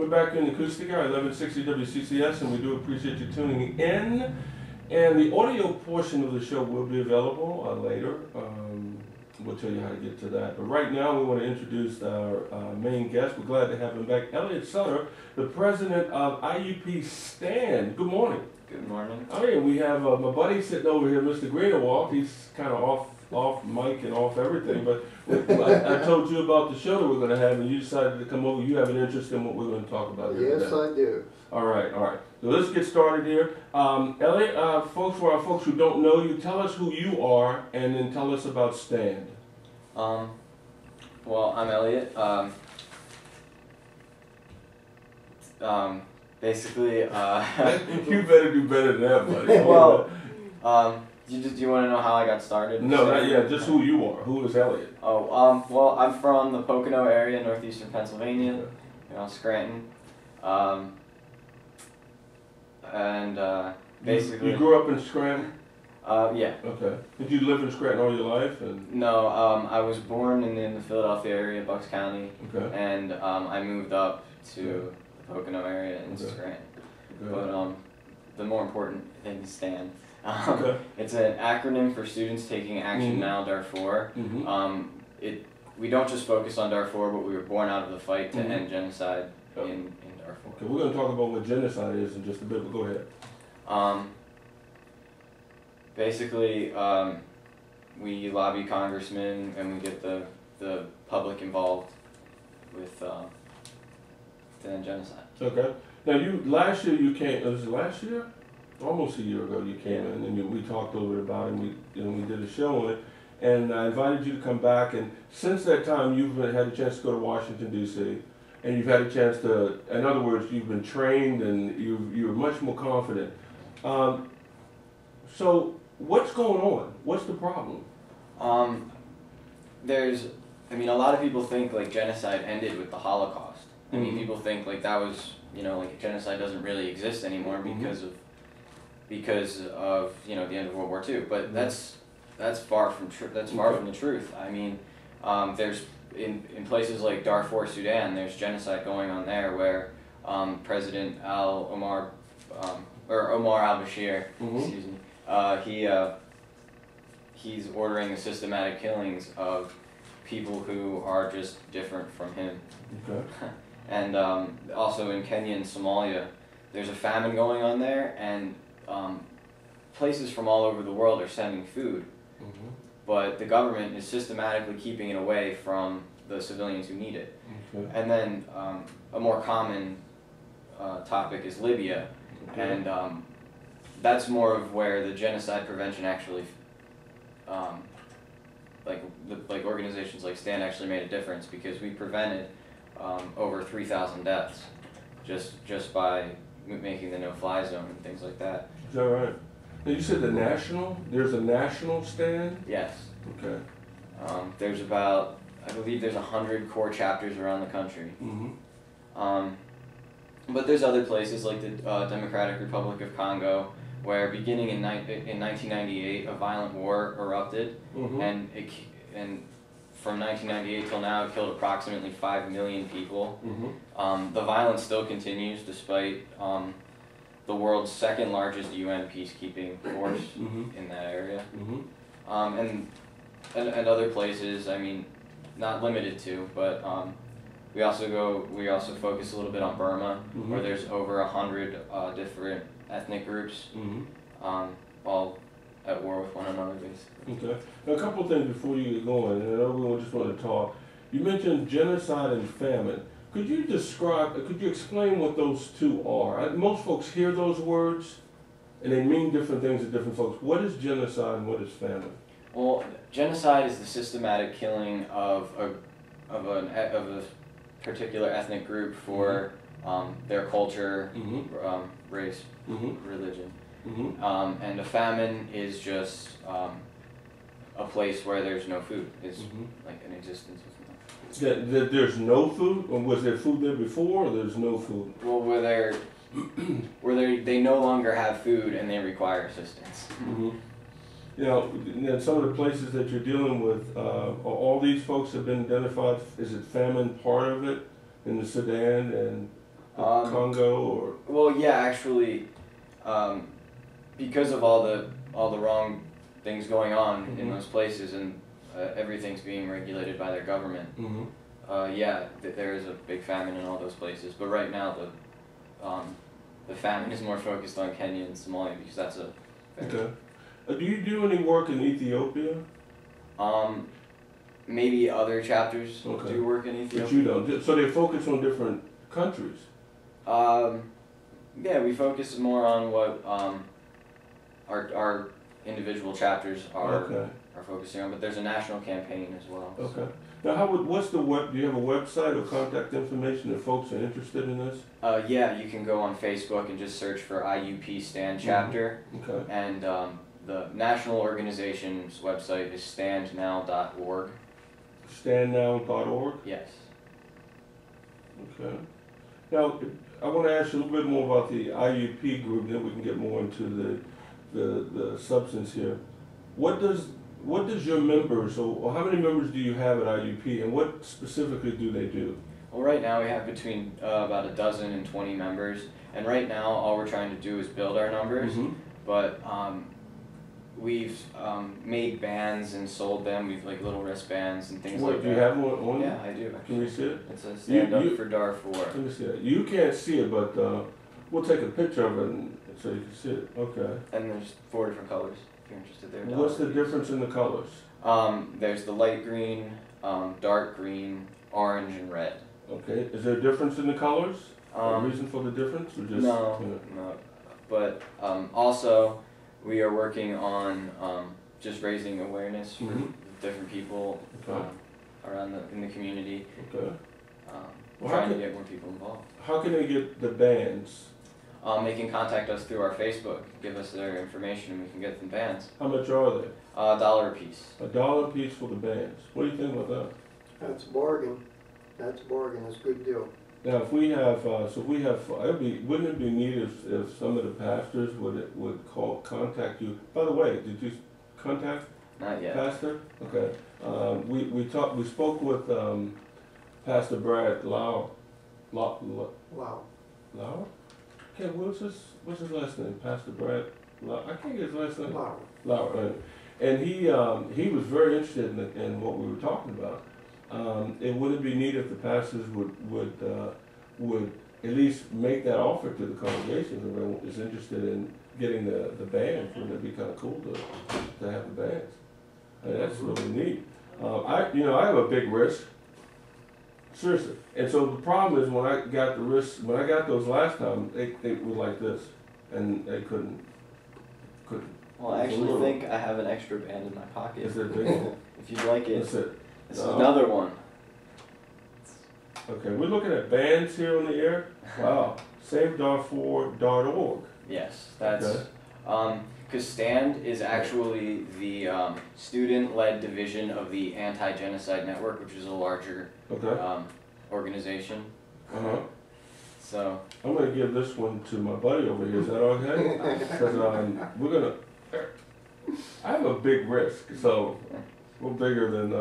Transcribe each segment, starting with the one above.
We're back in acoustic hour, 1160 WCCS, and we do appreciate you tuning in. And the audio portion of the show will be available later. We'll tell you how to get to that. But right now, we want to introduce our main guest. We're glad to have him back, Elliot Sutter, the president of IUP Stand. Good morning. Good morning. Oh yeah, we have my buddy sitting over here, Mr. Greenewald. He's kind of off mic and off everything, but I told you about the show that we're going to have, and you decided to come over. You have an interest in what we're going to talk about here today. Yes, I do. All right. So let's get started here. Elliot, folks, for our folks who don't know you, tell us who you are, and then tell us about Stand. Well, I'm Elliot. Basically, you better do better than that, buddy. Well, do you want to know how I got started? No, not yet. Just who you are. Who is Elliot? Oh, well, I'm from the Pocono area, northeastern Pennsylvania. You know, Scranton. Basically. You grew up in Scranton? Yeah. Okay. Did you live in Scranton all your life? No, I was born in the Philadelphia area, Bucks County. Okay. And I moved up to the Pocono area in Scranton. Okay. But the more important thing is Stand. It's an acronym for Students Taking Action Now, Darfur. We don't just focus on Darfur, but we were born out of the fight to end genocide in Darfur. Okay, we're going to talk about what genocide is in just a bit, but go ahead. Basically, we lobby congressmen and we get the public involved with to end genocide. Okay. Now, last year you came. Was it last year? Almost a year ago you came in, and we talked a little bit about it. And we did a show on it, and I invited you to come back. And since that time, you've had a chance to go to Washington D.C. and you've had a chance to. In other words, you've been trained, and you're much more confident. So what's going on? What's the problem? A lot of people think like genocide ended with the Holocaust. I mean, people think like that was, like genocide doesn't really exist anymore because of the end of World War II. But that's far from the truth. I mean, there's in places like Darfur, Sudan, there's genocide going on there where President Omar al-Bashir, excuse me, he's ordering the systematic killings of people who are just different from him. Okay. And also in Kenya and Somalia, there's a famine going on there, and places from all over the world are sending food, but the government is systematically keeping it away from the civilians who need it. Okay. And then a more common topic is Libya, and that's more of where the genocide prevention actually, like organizations like Stand actually made a difference, because we prevented over 3,000 deaths just by making the no-fly zone and things like that. Is that right? Now you said there's a national Stand? Yes. Okay. There's I believe there's 100 core chapters around the country. But there's other places like the Democratic Republic of Congo, where beginning in 1998 a violent war erupted, and from 1998 till now it killed approximately 5 million people. The violence still continues despite the world's second largest UN peacekeeping force in that area, and other places. I mean, not limited to, but we also focus a little bit on Burma, where there's over 100 different ethnic groups, all at war with one another, basically. Okay. Now, a couple of things before you get going, and I know we just want to talk. You mentioned genocide and famine. Could you explain what those two are? Most folks hear those words, and they mean different things to different folks. What is genocide and what is famine? Well, genocide is the systematic killing of a particular ethnic group for their culture, race, religion. And a famine is just a place where there's no food. It's like an existence of no food. That there's no food? Or was there food there before, or there's no food? Well, where they no longer have food and they require assistance. Some of the places that you're dealing with, all these folks have been identified. Is it famine part of it in the Sudan and Congo or? Well, yeah, actually, because of all the wrong things going on in those places, and everything's being regulated by their government. Yeah, there is a big famine in all those places. But right now, the famine is more focused on Kenya and Somalia because that's a. Okay. Do you do any work in Ethiopia? Maybe other chapters do work in Ethiopia. But you don't. So they focus on different countries. Yeah, we focus more on what our individual chapters are focusing on, but there's a national campaign as well. Okay. Now, what's the web? Do you have a website or contact information if folks are interested in this? Yeah, you can go on Facebook and just search for IUP Stand chapter. Okay. And the national organization's website is standnow.org. Standnow.org? Yes. Okay. Now, I want to ask you a little bit more about the IUP group, then we can get more into the substance here. What does your members, or how many members do you have at IUP, and what specifically do they do? Well, right now we have between about 12 and 20 members, and right now all we're trying to do is build our numbers. But we've made bands and sold them. We've like little wristbands and things like that. Do you have one? Yeah, I do. Actually. Can we see it? It's a stand up for Darfur. Let me see it. You can't see it, but we'll take a picture of it so you can see it. Okay. And there's 4 different colors. If you're interested there. What's the difference in the colors? There's the light green, dark green, orange, and red. Okay. Is there a difference in the colors? A reason for the difference, or just no? But also, we are working on just raising awareness for different people around in the community. Okay. Trying to get more people involved. How can they get the bands? They can contact us through our Facebook, give us their information, and we can get them bands. How much are they? $1 a piece. $1 a piece for the bands. What do you think about that? That's a bargain. That's a bargain. That's a good deal. Now, if we have, wouldn't it be neat if some of the pastors would contact you? By the way, did you contact? Not yet. Pastor? Okay. We spoke with Pastor Brad Lau. Wow. Lau? Okay, what's his last name? Pastor Brad Lau. I can't get his last name. Wow. Lau. And he was very interested in what we were talking about. It wouldn't be neat if the pastors would at least make that offer to the congregation if everyone is interested in getting the bands. Wouldn't it be kind of cool to have the bands? I mean, that's really neat. I have a big wrist, seriously. And so the problem is when I got those last time, they were like this, and they couldn't. Well, I actually think I have an extra band in my pocket. Is it big? If you'd like it. That's it. This is another one. Okay, we're looking at bands here on the air. Wow. SaveDarfur.org. Yes, that's okay. Because Stand is actually the student-led division of the Anti-Genocide Network, which is a larger organization. So I'm going to give this one to my buddy over here. Is that okay? Because we're going to. I have a big risk, so we're bigger than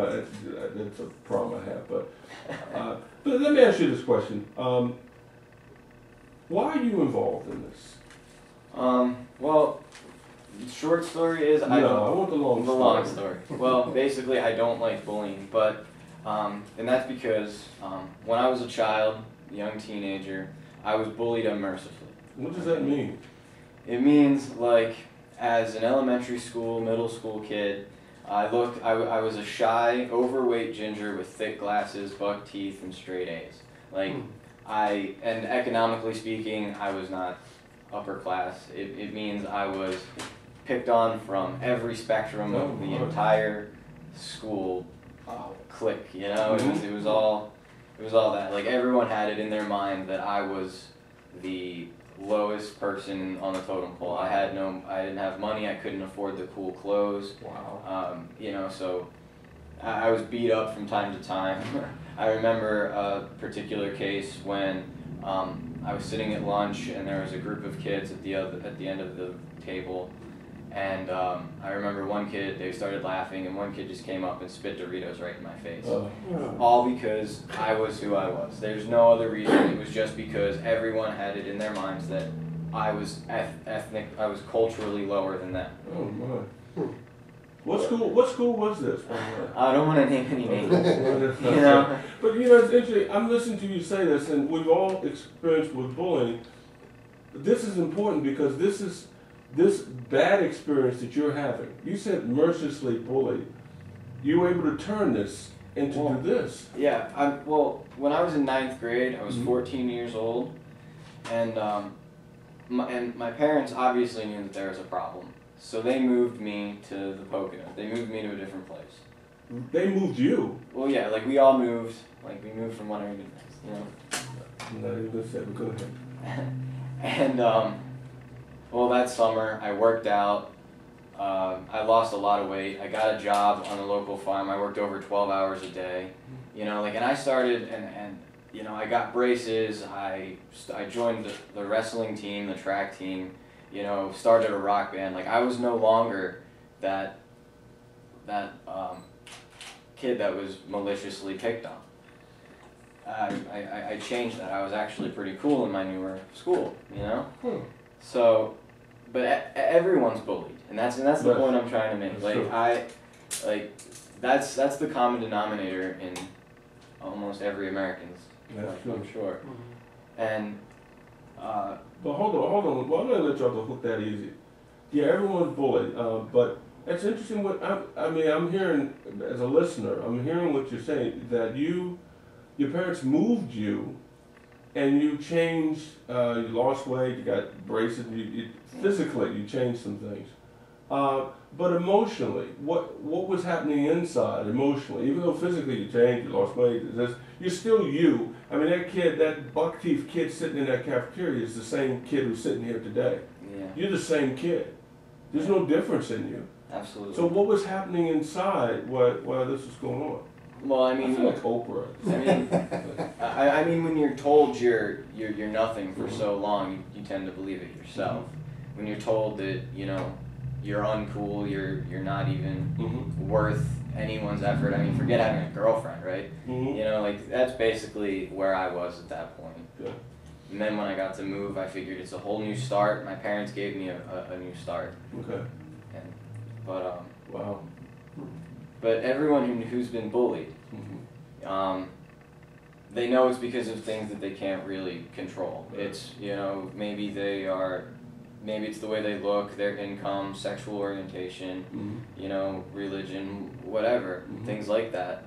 it's a problem I have. But let me ask you this question: why are you involved in this? Well, the short story is I want the long story. Well, basically, I don't like bullying, but and that's because when I was a child, young teenager, I was bullied unmercifully. What does that mean? It means like as an elementary school, middle school kid, I was a shy, overweight ginger with thick glasses, buck teeth, and straight A's. And economically speaking, I was not upper class. It means I was picked on from every spectrum of the entire school clique. You know, it was all that. Like everyone had it in their mind that I was the lowest person on the totem pole. I didn't have money. I couldn't afford the cool clothes. Wow. So I was beat up from time to time. I remember a particular case when I was sitting at lunch and there was a group of kids at the end of the table, And I remember one kid, they started laughing, and one kid just came up and spit Doritos right in my face. All because I was who I was. There's no other reason. It was just because everyone had it in their minds that I was ethnic, I was culturally lower than them. Oh my. What school was this? I don't want to name any names. You know? But you know, it's interesting. I'm listening to you say this, and we've all experienced with bullying. This is important because this bad experience that you're having. You said mercilessly bullied. You were able to turn this into do this. Yeah. Well, when I was in 9th grade, I was 14 years old, and my parents obviously knew that there was a problem. So they moved me to the Pocono. They moved me to a different place. They moved you? Well, yeah, like we all moved. Like we moved from one area to the next, you know? I'm not even going to say it, but go ahead. And, well, that summer I worked out. I lost a lot of weight. I got a job on a local farm. I worked over 12 hours a day. You know, like, and I started, and you know, I got braces. I joined the wrestling team, the track team. You know, started a rock band. Like I was no longer that kid that was maliciously picked on. I changed that. I was actually pretty cool in my newer school. You know, so, but everyone's bullied, and that's the point I'm trying to make. That's the common denominator in almost every American's life, I'm sure. And. But hold on. Well, I'm not gonna let y'all go hook that easy. Yeah, everyone's bullied, but it's interesting what I'm hearing as a listener. I'm hearing what you're saying, that your parents moved you, and you changed. You lost weight. You got braces. Physically, you changed some things. But emotionally, what was happening inside emotionally? Even though physically you changed, you lost weight, you're still you. I mean, that buck teeth kid sitting in that cafeteria is the same kid who's sitting here today. Yeah. You're the same kid. There's no difference in you. Absolutely. So what was happening inside while this was going on? Well, I mean, I feel like Oprah. I mean, when you're told you're nothing for so long, you tend to believe it yourself. When you're told that, you know, you're uncool, you're not even worth anyone's effort. I mean, forget having a girlfriend, right? You know, like that's basically where I was at that point. Yeah. And then when I got to move, I figured it's a whole new start. My parents gave me a new start. Okay. But wow. But everyone who's been bullied, they know it's because of things that they can't really control. It's, you know, maybe it's the way they look, their income, sexual orientation, you know, religion, whatever, things like that.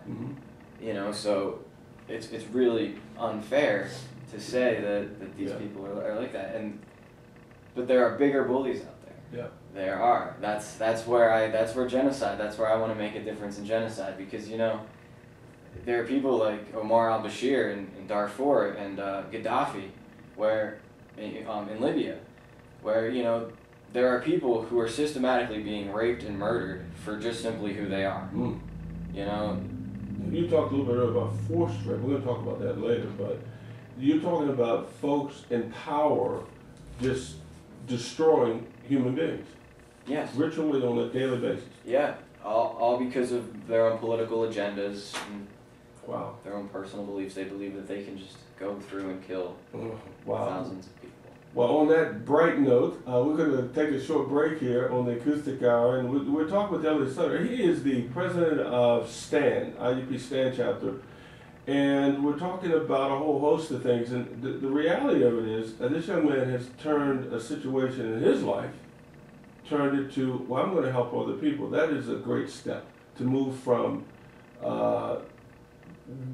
You know, so it's really unfair to say that these people are like that. But there are bigger bullies out there. Yeah. There are. That's where genocide. That's where I want to make a difference in genocide, because, you know, there are people like Omar al-Bashir in Darfur and Gaddafi, where in Libya, where, you know, there are people who are systematically being raped and murdered for just simply who they are. You know. You talked a little bit earlier about forced rape. We're going to talk about that later, but you're talking about folks in power just destroying human beings. Yes. Ritually on a daily basis. Yeah. All because of their own political agendas and their own personal beliefs. They believe that they can just go through and kill thousands of people. Well, on that bright note, we're going to take a short break here on the Acoustic Hour, and we're talking with Elliot Sutter. He is the president of Stand, IUP Stand chapter, and we're talking about a whole host of things. And the reality of it is that this young man has turned a situation in his life, turned it to, well, I'm going to help other people. That is a great step, to move from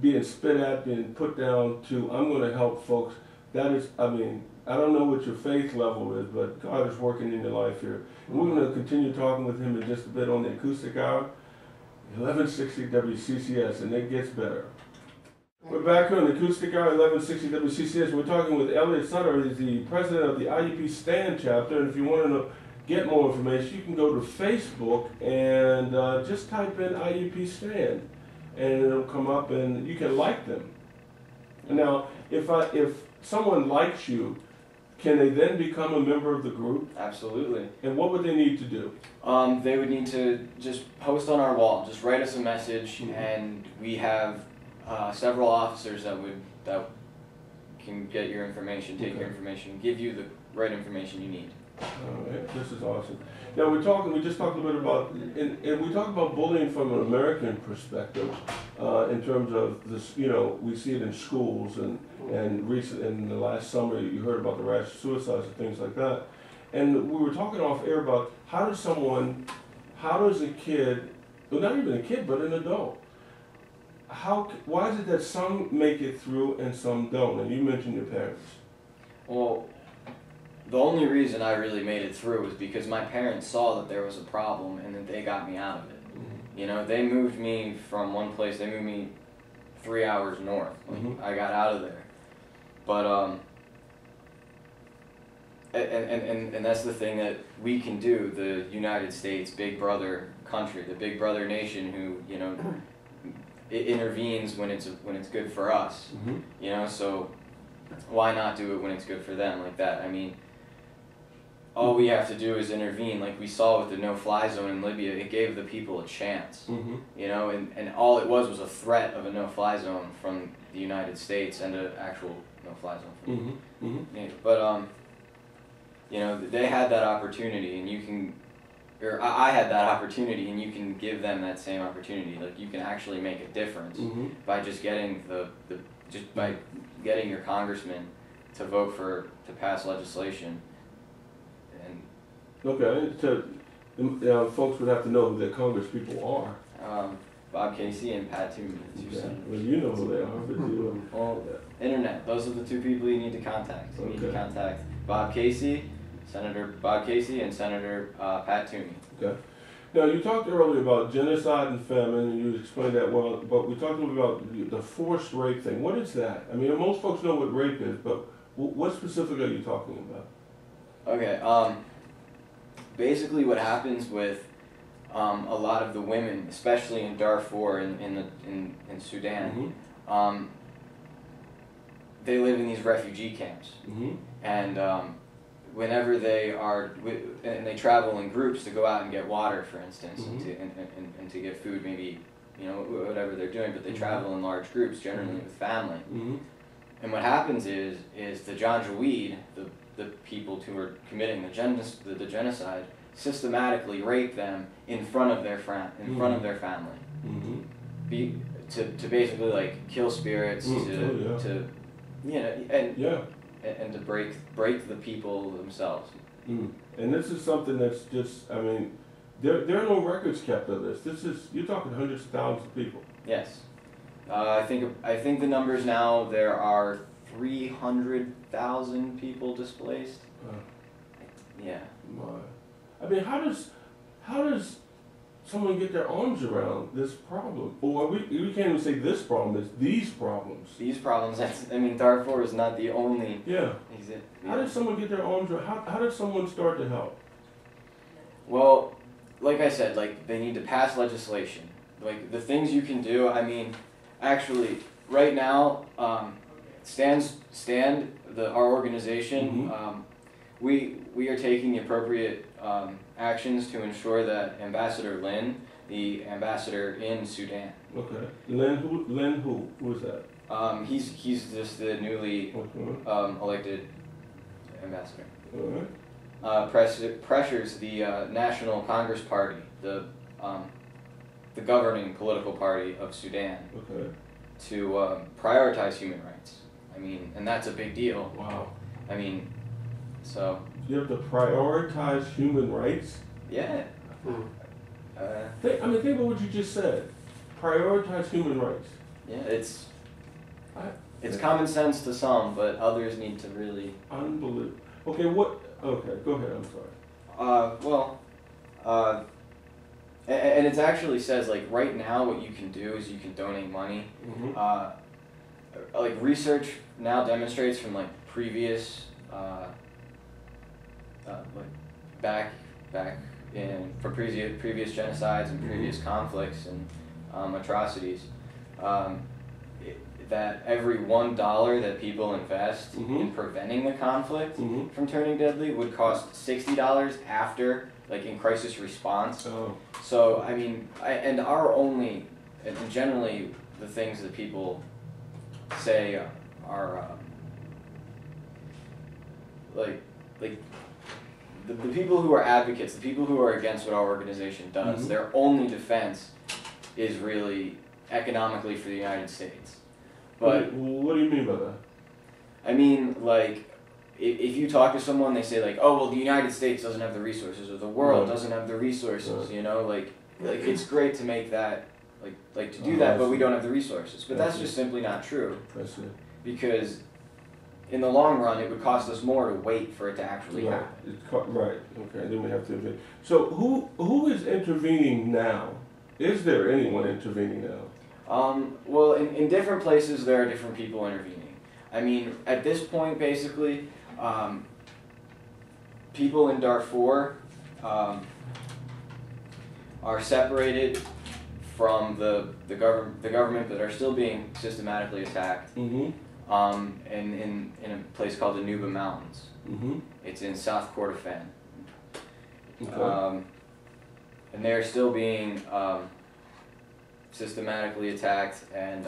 being spit at, being put down, to I'm going to help folks. That is, I mean, I don't know what your faith level is, but God is working in your life here. And we're going to continue talking with him in just a bit on the Acoustic Hour, 1160 WCCS, and it gets better. We're back here on the Acoustic Hour, 1160 WCCS. We're talking with Elliot Sutter. He's the president of the IUP Stand chapter, and if you want to get more information, you can go to Facebook and just type in IUP Stand, and it'll come up, and you can like them. Now, if someone likes you, Can they then become a member of the group? Absolutely. And what would they need to do? They would need to just post on our wall, just write us a message, and we have several officers that can get your information, take your information, give you the right information you need. All right, this is awesome. Now we just talked a bit about, and we talked about bullying from an American perspective, in terms of this, we see it in schools and in the last summer you heard about the rash of suicides and things like that. And we were talking off air about how does a kid, well not even a kid, but an adult, why is it that some make it through and some don't? And you mentioned your parents. Well, the only reason I really made it through was because my parents saw that there was a problem and that they got me out of it. They moved me from one place, they moved me 3 hours north. I got out of there. But, and that's the thing that we can do, the United States, big brother country, the big brother nation who, it intervenes when it's good for us. So why not do it when it's good for them like that? I mean, all we have to do is intervene, like we saw with the no-fly zone in Libya. It gave the people a chance, and all it was a threat of a no-fly zone from the United States and an actual no-fly zone. But they had that opportunity, and you can, or I had that opportunity, and you can give them that same opportunity. Like you can actually make a difference by just getting by getting your congressman to vote to pass legislation. Okay, folks would have to know who their congress people are. Bob Casey and Pat Toomey, the two senators. Well, you know who they are, but you... Internet, those are the two people you need to contact. You need to contact Senator Bob Casey and Senator Pat Toomey. Okay. Now, you talked earlier about genocide and famine, and you explained that well, but we talked a little about the forced rape thing. What is that? I mean, most folks know what rape is, but what specifically are you talking about? Okay, basically what happens with a lot of the women, especially in Darfur in Sudan, they live in these refugee camps, and whenever and they travel in groups to go out and get water, for instance, and to get food, maybe whatever they're doing, but they travel in large groups, generally with family. And what happens is the Janjaweed, the people who are committing the genocide, systematically rape them in front of their family, to basically like kill spirits, and to break the people themselves. And this is something that's just, I mean, there are no records kept of this. You're talking hundreds of thousands of people. Yes, I think the numbers now, there are 300,000 people displaced. Yeah. My. I mean, how does someone get their arms around this problem? Or we can't even say this problem, it's these problems. These problems, I mean, Darfur is not the only... Yeah. How does someone get their arms around, how does someone start to help? Well, like I said, like, they need to pass legislation. Like, the things you can do, I mean, actually, right now, our organization, we are taking the appropriate actions to ensure that Ambassador Lin, the ambassador in Sudan. Okay. Lin who? Who is that? He's just the newly elected ambassador. All right. Pressures the National Congress Party, the governing political party of Sudan, to prioritize human rights. I mean, and that's a big deal. Wow. I mean, so... You have to prioritize human rights? Yeah. Think about what you just said. Prioritize human rights. Yeah, it's common sense to some, but others need to really... Unbelievable. Okay, go ahead, I'm sorry. And it actually says, like, right now what you can do is you can donate money. Like, research now demonstrates from, like, previous... from previous genocides and previous conflicts and atrocities, that every $1 that people invest in preventing the conflict from turning deadly would cost $60 after, like, in crisis response. Oh. So, I mean, and generally the things that people say are like the people who are advocates, the people who are against what our organization does, their only defense is really economically for the United States. But what do you mean by that? I mean, like, if you talk to someone, they say, like, oh, well, the United States doesn't have the resources, or the world doesn't have the resources, you know, like it's great to make that, like to do that, but we don't have the resources. But that's just simply not true. I see. Because in the long run, it would cost us more to wait for it to actually happen. Right. Okay. Then we have to intervene. So who is intervening now? Is there anyone intervening now? Well, in different places, there are different people intervening. I mean, at this point, basically, people in Darfur are separated from the government, but are still being systematically attacked. In a place called the Nuba Mountains. It's in South Kordofan. Okay. And they're still being systematically attacked, and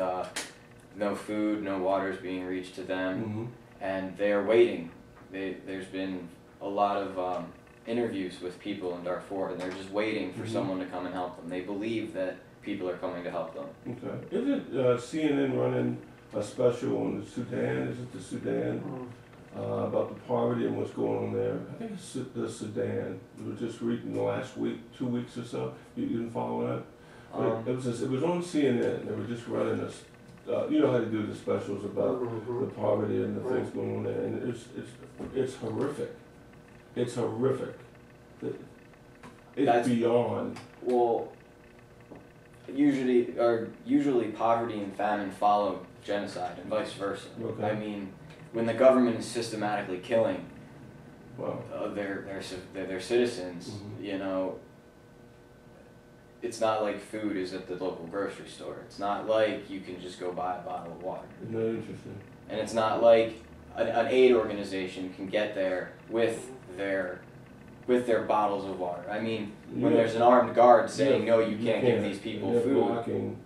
no food, no water is being reached to them, and they are waiting. There's been a lot of interviews with people in Darfur, and they're just waiting for someone to come and help them. They believe that people are coming to help them. Okay. Isn't CNN running a special on the Sudan? Is it the Sudan? About the poverty and what's going on there? I think it's the Sudan. We were just reading the last week, 2 weeks or so. You didn't follow that? But it was on CNN. They were just running this. You know how to do the specials about the poverty and the things going on there, and it's horrific. It's horrific. It's beyond. Well, usually poverty and famine follow genocide and vice versa. Okay. I mean, when the government is systematically killing their citizens, you know, it's not like food is at the local grocery store. It's not like you can just go buy a bottle of water. Isn't that interesting? And it's not like an aid organization can get there with their bottles of water. I mean, when there's an armed guard saying, no, you can't give these people they're food. Blocking,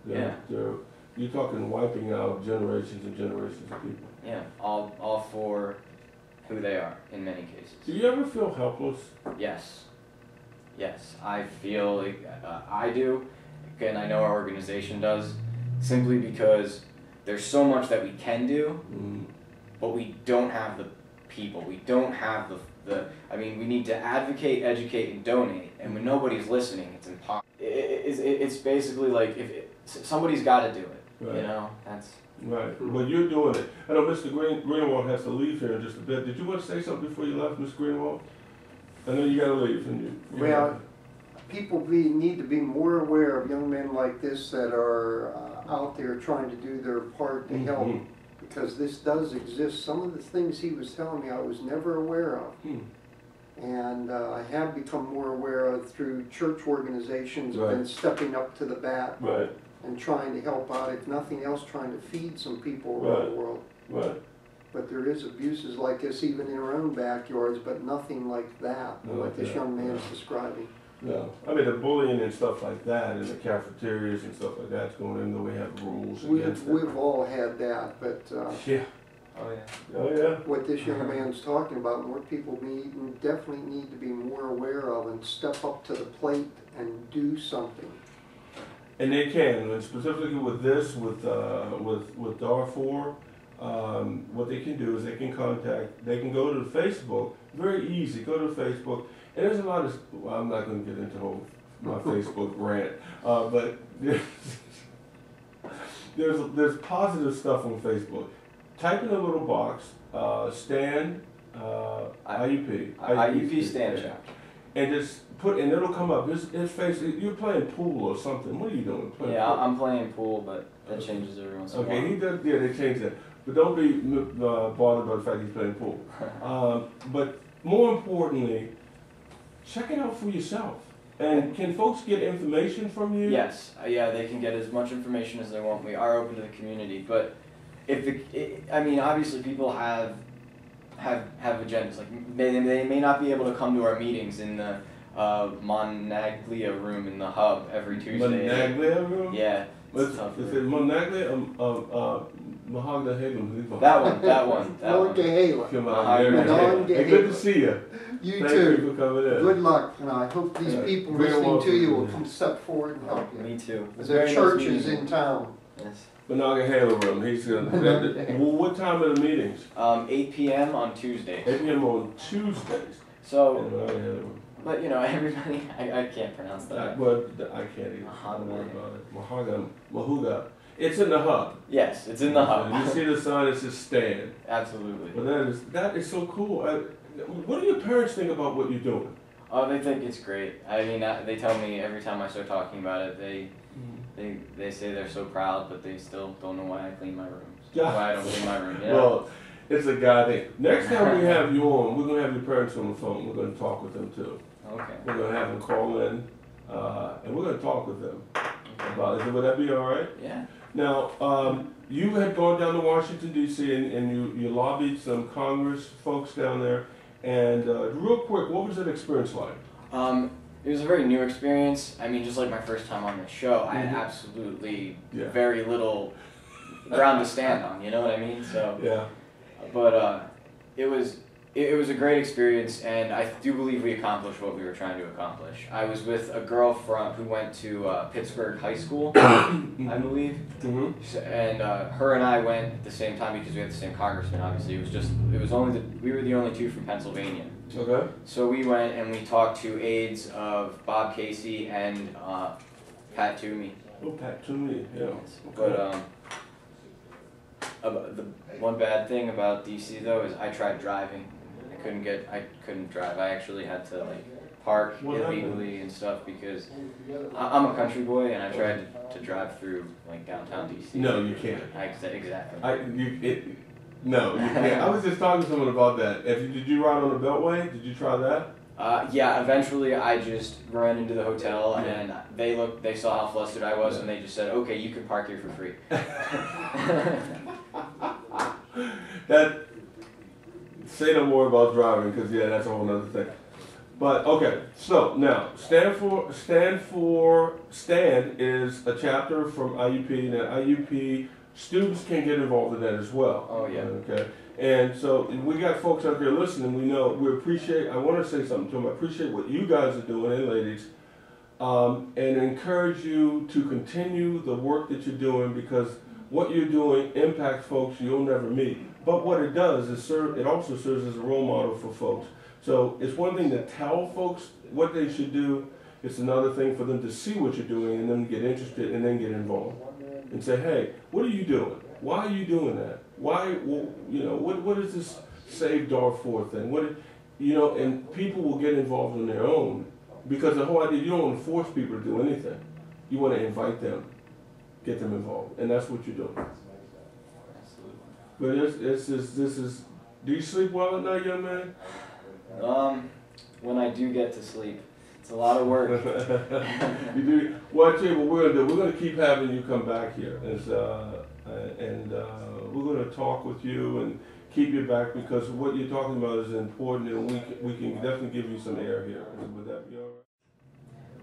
you're talking wiping out generations and generations of people. Yeah, all for who they are in many cases. Do you ever feel helpless? Yes. Yes, I feel like I do, and I know our organization does, simply because there's so much that we can do, but we don't have the people. We don't have I mean, we need to advocate, educate, and donate, and when nobody's listening, it's impossible. It's basically like, somebody's got to do it, you know? That's... Right. Well, you're doing it. I know Mr. Greenwald has to leave here in just a bit. Did you want to say something before you left, Mr. Greenwald? I know you got to leave. Well, people need to be more aware of young men like this that are out there trying to do their part to help, because this does exist. Some of the things he was telling me I was never aware of. And I have become more aware of through church organizations and stepping up to the bat and trying to help out, if nothing else, trying to feed some people around the world. But there is abuses like this even in our own backyards, but nothing like that, like this young man is describing. No, I mean the bullying and stuff like that in the cafeterias and stuff like that's going in, though we have rules against it. We've all had that, but yeah. Oh yeah. What this young man's talking about, more people definitely need to be more aware of and step up to the plate and do something. And they can, and specifically with this, with Darfur, what they can do is they can go to Facebook, very easy, go to Facebook, and there's a lot of, well, I'm not going to get into my Facebook rant, but there's positive stuff on Facebook. Type in a little box, Stand, IUP Stand chapter. And just and it'll come up. His face. You're playing pool or something. What are you doing? Pool? I'm playing pool, but that changes every once in a while. Okay, he does. Yeah, they change that. But don't be bothered by the fact he's playing pool. But more importantly, check it out for yourself. And can folks get information from you? Yes. Yeah, they can get as much information as they want. We are open to the community, but I mean, obviously people have agendas. Like they may not be able to come to our meetings in the Monaglia room in the hub every Tuesday. Monaglia room? Yeah. Is it Monaglia or Mahogany? That one. Monongahela. Come on, hey, good to see you. You Thank too. you for coming in. Good luck, and I hope these people Very listening welcome. to you will come step forward and help you. Me too. There are churches in town. Yes. Monongahela room. He's gonna. Well, what time are the meetings? 8 p.m. on Tuesdays. 8 p.m. on Tuesdays. So, In the Monongahela room. but you know, everybody, I can't pronounce that. Well, I can't even. Don't worry about it. Mahuga. It's in the hub. Yes, it's in the hub. You see the sign that says Stand. Absolutely. But that is so cool. What do your parents think about what you're doing? Oh, they think it's great. I mean, they tell me every time I start talking about it, they say they're so proud, but they still don't know why I clean my room. Yeah. Why I don't clean my room. You know? Well, it's a guy thing. Next time we have you on, we're gonna have your parents on the phone. We're gonna talk with them too. Okay. We're gonna have them call in, and we're gonna talk with them about it. Would that be all right? Yeah. Now, you had gone down to Washington D.C. and you lobbied some Congress folks down there. And real quick, what was that experience like? It was a very new experience. I mean, just like my first time on the show, I had absolutely very little ground to stand on. You know what I mean? So yeah. But it was a great experience, and I do believe we accomplished what we were trying to accomplish. I was with a girl who went to Pittsburgh High School, I believe, and her and I went at the same time because we had the same congressman. Obviously, we were the only two from Pennsylvania. Okay. So we went and we talked to aides of Bob Casey and Pat Toomey. Oh, Pat Toomey, yeah. Okay. But the one bad thing about DC though is I tried driving. I couldn't drive. I actually had to like park illegally and stuff because I'm a country boy and I tried to drive through like downtown DC. No, you can't. Exactly. No, you can't. I was just talking to someone about that. Did you ride on the Beltway? Did you try that? Yeah, eventually I just ran into the hotel and they saw how flustered I was and they just said, okay, you can park here for free. Say no more about driving because that's a whole other thing. But okay, so now Stand is a chapter from IUP. Now IUP students can get involved in that as well. Oh yeah. Okay. And so we got folks out there listening. We appreciate. I want to say something to them. I appreciate what you guys are doing, and ladies, and encourage you to continue the work that you're doing because what you're doing impacts folks you'll never meet. But what it does is it also serves as a role model for folks. So it's one thing to tell folks what they should do. It's another thing for them to see what you're doing and then get interested and then get involved and say, hey, what are you doing? Why are you doing that? Why, what is this Save Darfur thing? And people will get involved on their own because the whole idea, you don't want to force people to do anything. You want to invite them, get them involved, and that's what you're doing. But this is. Do you sleep well at night, young man? When I do get to sleep, it's a lot of work. You do. Well, I tell you what we're gonna do. We're gonna keep having you come back here, and we're gonna talk with you and keep you back because what you're talking about is important, and we can definitely give you some air here. Would that be all right?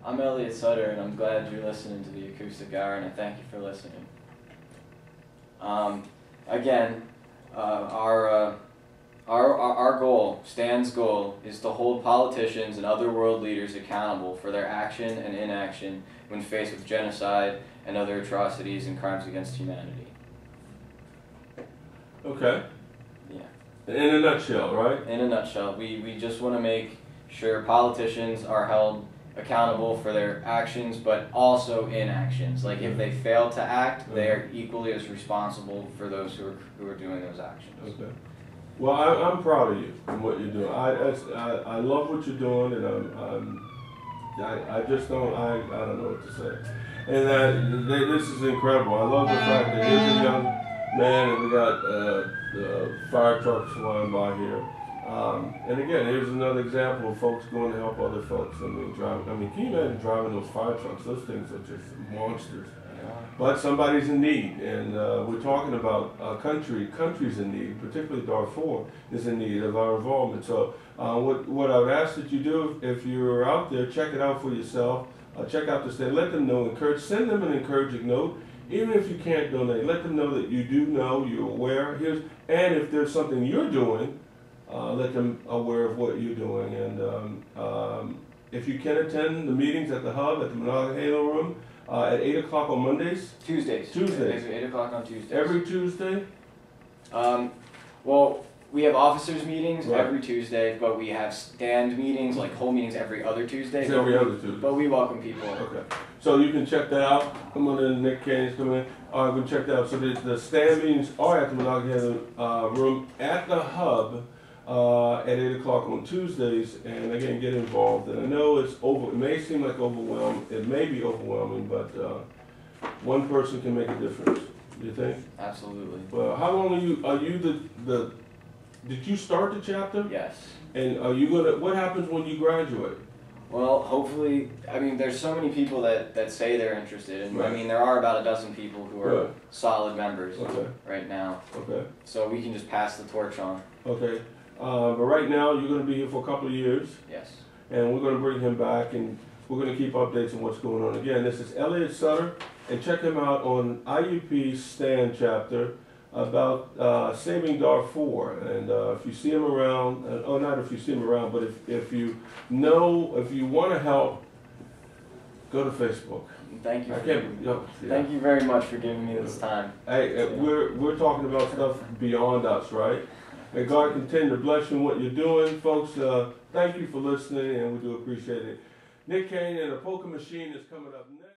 I'm Elliot Sutter, and I'm glad you're listening to the Acoustic Hour, and I thank you for listening. Again, our goal, Stan's goal, is to hold politicians and other world leaders accountable for their action and inaction when faced with genocide and other atrocities and crimes against humanity. Okay. Yeah. In a nutshell, right? In a nutshell, we just want to make sure politicians are held accountable for their actions, but also inactions. Like if they fail to act, they are equally as responsible for those who are doing those actions. Okay. Well, I'm proud of you and what you're doing. I love what you're doing, and I just don't know what to say. And this is incredible. I love the fact that here's a young man, and we got the fire trucks flying by here. And again, here's another example of folks going to help other folks. Can you imagine driving those fire trucks? Those things are just monsters. but somebody's in need, and we're talking about countries in need, particularly Darfur is in need of our involvement. So what I would ask that you do, if you're out there, check it out for yourself. Check out the stand. Let them know. Send them an encouraging note. Even if you can't donate, let them know that you do know, you're aware. And if there's something you're doing, let them aware of what you're doing. And if you can attend the meetings at the Hub, at the Monongahela Room, at 8 o'clock on Mondays? Tuesdays. Tuesdays. 8 o'clock on Tuesdays. Every Tuesday? Well, we have officers meetings Right. every Tuesday, but we have stand meetings, like whole meetings every other Tuesday. It's every other Tuesday. But we welcome people. Okay. So you can check that out. Come on in, Nick Canyon's coming in. All right, we can check that out. So the stand meetings are at the Monongahela Room at the Hub at 8 o'clock on Tuesdays. And again, get involved. And I know it may seem like overwhelming. It may be overwhelming, but one person can make a difference. Do you think? Absolutely. Well, how long are you did you start the chapter? Yes. And what happens when you graduate? Well, hopefully, I mean, there's so many people that say they're interested, and Right. I mean, there are about a dozen people who are Right. solid members Okay. right now. Okay. So we can just pass the torch on. Okay. But right now, you're going to be here for a couple of years, Yes. and we're going to bring him back, and we're going to keep updates on what's going on. Again, this is Elliot Sutter, and check him out on IUP Stand chapter about saving Darfur. And if you see him around, not if you see him around, but if you want to help, go to Facebook. Thank you. Thank you very much for giving me this time. Hey, we're talking about stuff beyond us, right? May God continue to bless you in what you're doing, folks. Thank you for listening, and we do appreciate it. Nick Canyon and the Polka Machine is coming up next.